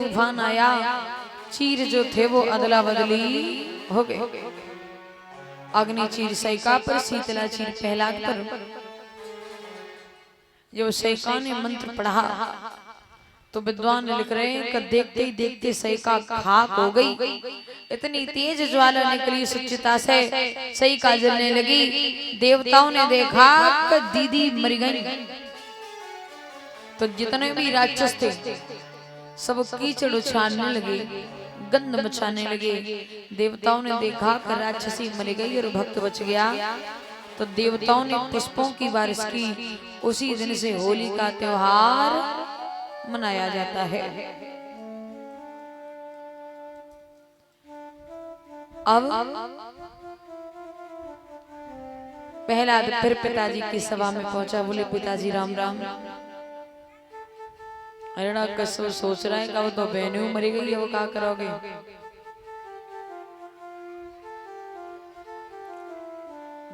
तूफान आया, चीर जो थे वो अदला बदली हो गए। अग्नि चीर सैका पर, शीतला चीर प्रहलाद पर। जब सैका ने मंत्र पढ़ा तो विद्वान लिख रहे हैं कि देखते ही देखते सैका खाक हो गई। इतनी तेज ज्वाला निकली सुचिता से, सैका जलने लगी। देवताओं ने देखा कि दीदी मर गई। तो जितने भी राक्षस थे सब कीचड़ उछालने लगे, गंध मचाने लगे। देवताओं ने देखा कि राक्षसी मर गई और भक्त बच गया। तो देवताओं ने पुष्पों की बारिश की। उसी दिन से होली का त्योहार मनाया जाता है। अब प्रहलाद फिर पिताजी की सभा में पहुंचा। बोले पिताजी राम राम। हिरण्यकश्यप सोच रहा है कि वो तो बहनों मरी गई है, वो क्या करोगे।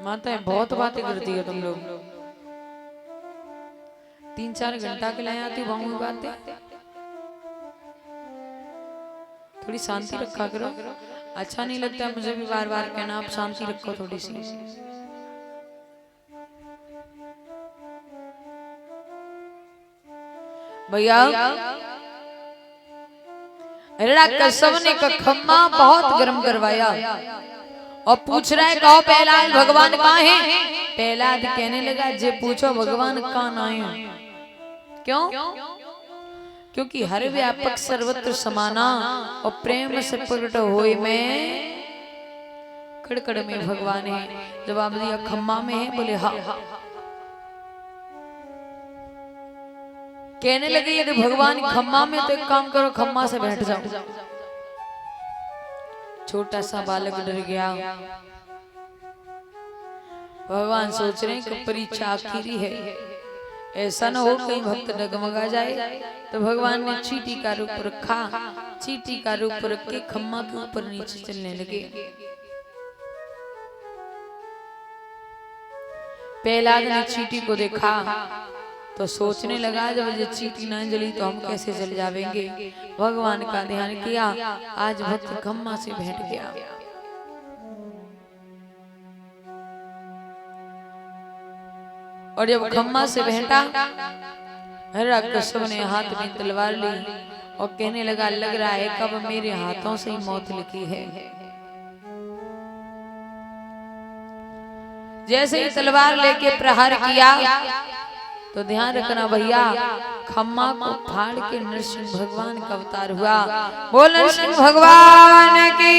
माताएं बहुत बातें करती हो तुम लोग। 3-4 घंटा के लिए आती भाव में बातें। थोड़ी शांति रखा करो। अच्छा नहीं लगता मुझे भी बार बार कहना, आप शांति रखो थोड़ी सी। भैया हिरण्यकश्यप ने खम्मा बहुत गर्म करवाया और पूछ रहा है कहो प्रहलाद भगवान कहाँ हैं। प्रहलाद कहने लगा जे पूछो भगवान कहाँ आए। क्यों? क्योंकि हर व्यापक सर्वत्र समाना और प्रेम से प्रकट होए में कड़कड़ में भगवान है। जवाब दिया खम्मा में है। बोले हाँ। कहने लगे यदि भगवान खम्मा में तो एक काम करो, खम्मा से बैठ जाओ। छोटा सा बालक डर गया। भगवान सोच रहे हैं कि परीक्षा आखिरी है, ऐसा न हो कहीं भक्त डगमगा जाए। तो भगवान ने चींटी का रूप रखा। चींटी का रूप रख के खम्मा के ऊपर नीचे चलने लगे। प्रहलाद ने चींटी को देखा तो सोचने लगा जब ये चींटी ना जली तो हम कैसे जल जाएंगे। भगवान का ध्यान किया, आज भक्त खम्मा से बैठ गया। और जब खम्मा से बैठा, हिरण्यकश्यप ने हाथ में तलवार ली और कहने लगा लग रहा है कब मेरे हाथों से ही मौत लिखी है। जैसे ही तलवार लेके प्रहार किया तो ध्यान रखना भैया, खम्मा को फाड़ के नरसिंह भगवान का अवतार हुआ। बोल नरसिंह भगवान की।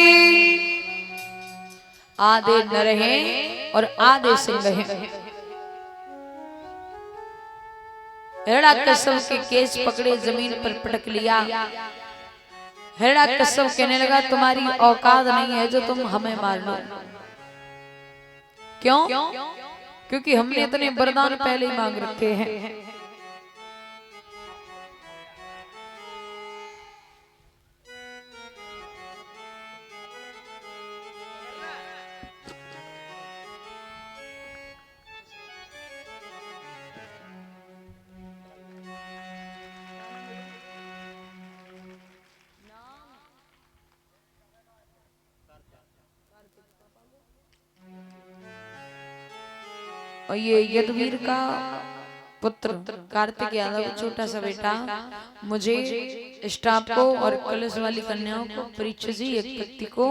आधे नर हैं और आधे सिंह हैं। हिरण्यकश्यप के केस पकड़े जमीन पर पटक लिया। हिरण्यकश्यप कहने लगा तुम्हारी औकात नहीं है जो तुम हमें मार लो। क्यों? क्योंकि हमने इतने वरदान पहले ही मांग रखे हैं। और ये यदुवीर का पुत्र कार्तिक यादव छोटा सा बेटा मुझे स्टाफ को और कलश वाली कन्याओं को परीक्षा जी एक व्यक्ति को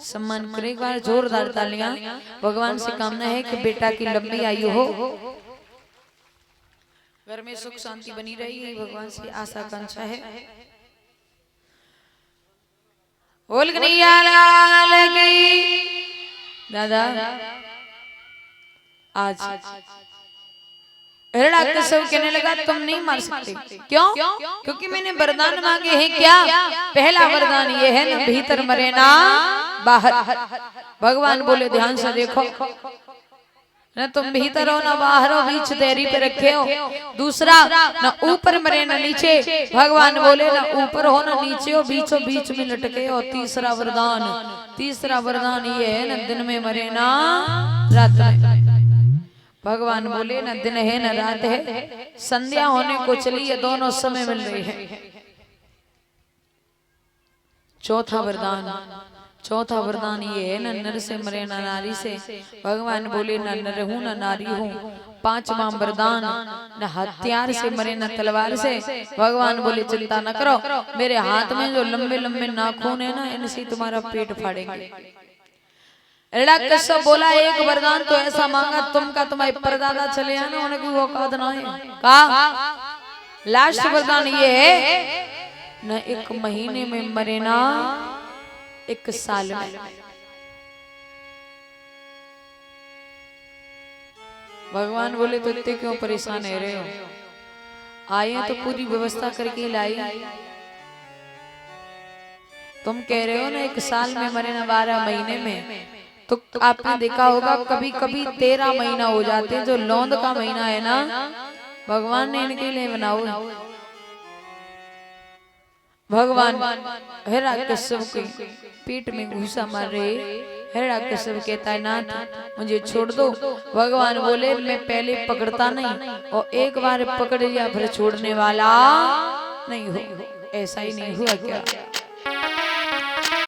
सम्मान करेगा। जोरदार तालियां। भगवान से कामना है कि बेटा की लंबी आयु हो, घर में सुख शांति बनी रही, भगवान से आशा आकांक्षा है। बोल कन्हैया लाल की। दादा आज हिरण्यकश्यप कहने लगा तुम नहीं मार सकते। क्यों? क्योंकि मैंने वरदान मांगे हैं। क्या? पहला वरदान ये है न भीतर मरे ना बाहर। भगवान बोले ध्यान से देखो, न तुम भीतर हो ना बाहर हो, बीच देरी पे रखे हो। दूसरा न ऊपर मरे न नीचे। भगवान बोले न ऊपर हो न नीचे हो, बीचों बीच में लटके हो। तीसरा वरदान ये है न दिन में मरे ना रात में। भगवान बोले न दिन है न रात है, संध्या होने को चली है, दोनों समय मिल रही है। चौथा वरदान ये है, न नर से मरे न नारी से। भगवान बोले न नर हूं न नारी हूं। पांचवा वरदान, न हथियार से मरे न तलवार से। भगवान बोले चिंता न करो, मेरे हाथ में जो लंबे लंबे नाखून है ना, इनसे तुम्हारा पेट फाड़ेंगे। हिरण्यकश्यप बोला एक वरदान तो ऐसा मांगा तुमका तुम्हारे परदादा चले आना, उनकी वो औकात ना है। कहा लास्ट वरदान ये है, न 1 महीने में मरे ना 1 साल में। भगवान बोले तो इतने क्यों परेशान है रहे हो, आए तो पूरी व्यवस्था करके लाई। तुम कह रहे हो ना 1 साल में मरे ना 12 महीने में, तो आपने देखा होगा कभी कभी 13 महीना हो जाते हैं। जो लौंद का महीना है ना, भगवान ने इनके लिए बनाओ। भगवान हिरण्यकश्यप के पेट में घुसा मार रहे। हिरण्यकश्यप कहता है नाथ मुझे छोड़ दो। भगवान बोले मैं पहले पकड़ता नहीं, और एक बार पकड़ लिया फिर छोड़ने वाला नहीं हो। ऐसा ही नहीं हुआ क्या?